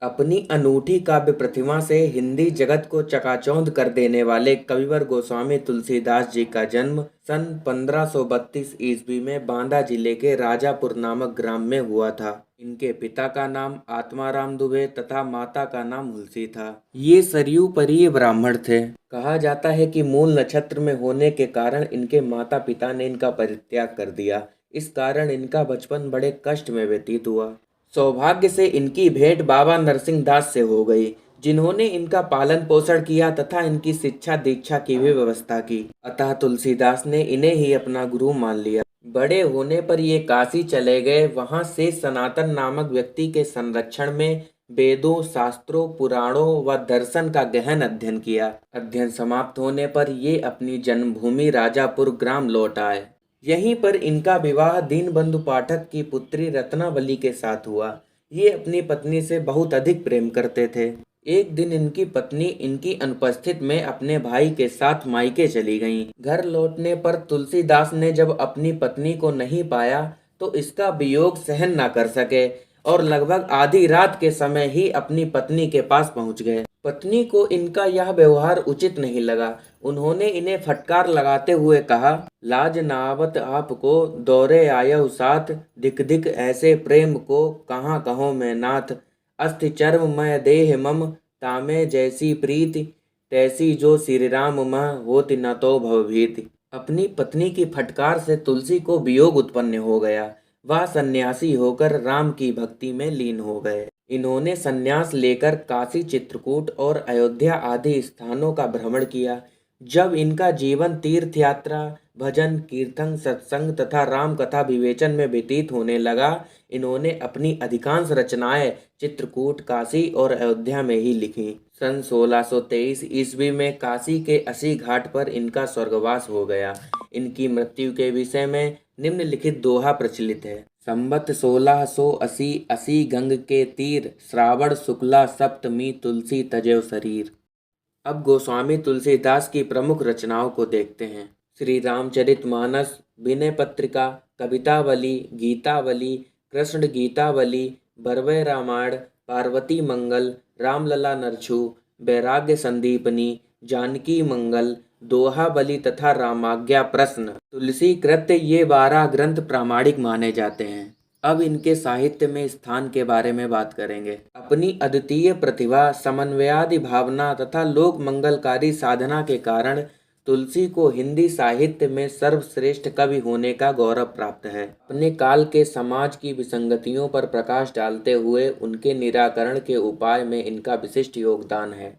अपनी अनूठी काव्य प्रतिभा से हिंदी जगत को चकाचौंध कर देने वाले कविवर गोस्वामी तुलसीदास जी का जन्म सन 1532 ईस्वी में बांदा जिले के राजापुर नामक ग्राम में हुआ था। इनके पिता का नाम आत्माराम दुबे तथा माता का नाम हुलसी था। ये सरयू परीय ब्राह्मण थे। कहा जाता है कि मूल नक्षत्र में होने के कारण इनके माता पिता ने इनका परित्याग कर दिया। इस कारण इनका बचपन बड़े कष्ट में व्यतीत हुआ। सौभाग्य से इनकी भेंट बाबा नरसिंह दास से हो गई, जिन्होंने इनका पालन पोषण किया तथा इनकी शिक्षा दीक्षा की भी व्यवस्था की। अतः तुलसीदास ने इन्हें ही अपना गुरु मान लिया। बड़े होने पर ये काशी चले गए। वहां से सनातन नामक व्यक्ति के संरक्षण में वेदों, शास्त्रों, पुराणों व दर्शन का गहन अध्ययन किया। अध्ययन समाप्त होने पर ये अपनी जन्मभूमि राजापुर ग्राम लौट आए। यहीं पर इनका विवाह दीनबंधु पाठक की पुत्री रत्नावली के साथ हुआ। ये अपनी पत्नी से बहुत अधिक प्रेम करते थे। एक दिन इनकी पत्नी इनकी अनुपस्थित में अपने भाई के साथ मायके चली गईं। घर लौटने पर तुलसीदास ने जब अपनी पत्नी को नहीं पाया तो इसका वियोग सहन न कर सके और लगभग आधी रात के समय ही अपनी पत्नी के पास पहुंच गए। पत्नी को इनका यह व्यवहार उचित नहीं लगा। उन्होंने इन्हें फटकार लगाते हुए कहा, लाज नावत आपको दौरे आयव साथ, धिक धिक ऐसे प्रेम को कहाँ कहो मैं नाथ। अस्थि चर्म मैं देह मम, तामे जैसी प्रीति, तैसी जो श्री राम मह होति न तो भवभीति। अपनी पत्नी की फटकार से तुलसी को वियोग उत्पन्न हो गया। वह सन्यासी होकर राम की भक्ति में लीन हो गए। इन्होंने सन्यास लेकर काशी, चित्रकूट और अयोध्या आदि स्थानों का भ्रमण किया। जब इनका जीवन तीर्थ यात्रा, भजन, कीर्तन, सत्संग तथा राम कथा विवेचन में व्यतीत होने लगा, इन्होंने अपनी अधिकांश रचनाएं चित्रकूट, काशी और अयोध्या में ही लिखी। सन 1623 ईस्वी में काशी के अस्सी घाट पर इनका स्वर्गवास हो गया। इनकी मृत्यु के विषय में निम्नलिखित दोहा प्रचलित है। संबत 1680 असी गंग के तीर, श्रावण शुक्ला सप्तमी तुलसी तजेव शरीर। अब गोस्वामी तुलसीदास की प्रमुख रचनाओं को देखते हैं। श्री रामचरितमानस, विनय पत्रिका, कवितावली, गीतावली, कृष्ण गीतावली, बरवय रामायण, पार्वती मंगल, रामलला नरछू, वैराग्य संदीपनी, जानकी मंगल, दोहावली तथा रामाज्ञा प्रश्न, तुलसी कृत्य, ये 12 ग्रंथ प्रामाणिक माने जाते हैं। अब इनके साहित्य में स्थान के बारे में बात करेंगे। अपनी अद्वितीय प्रतिभा, समन्वयादि भावना तथा लोक मंगलकारी साधना के कारण तुलसी को हिंदी साहित्य में सर्वश्रेष्ठ कवि होने का गौरव प्राप्त है। अपने काल के समाज की विसंगतियों पर प्रकाश डालते हुए उनके निराकरण के उपाय में इनका विशिष्ट योगदान है।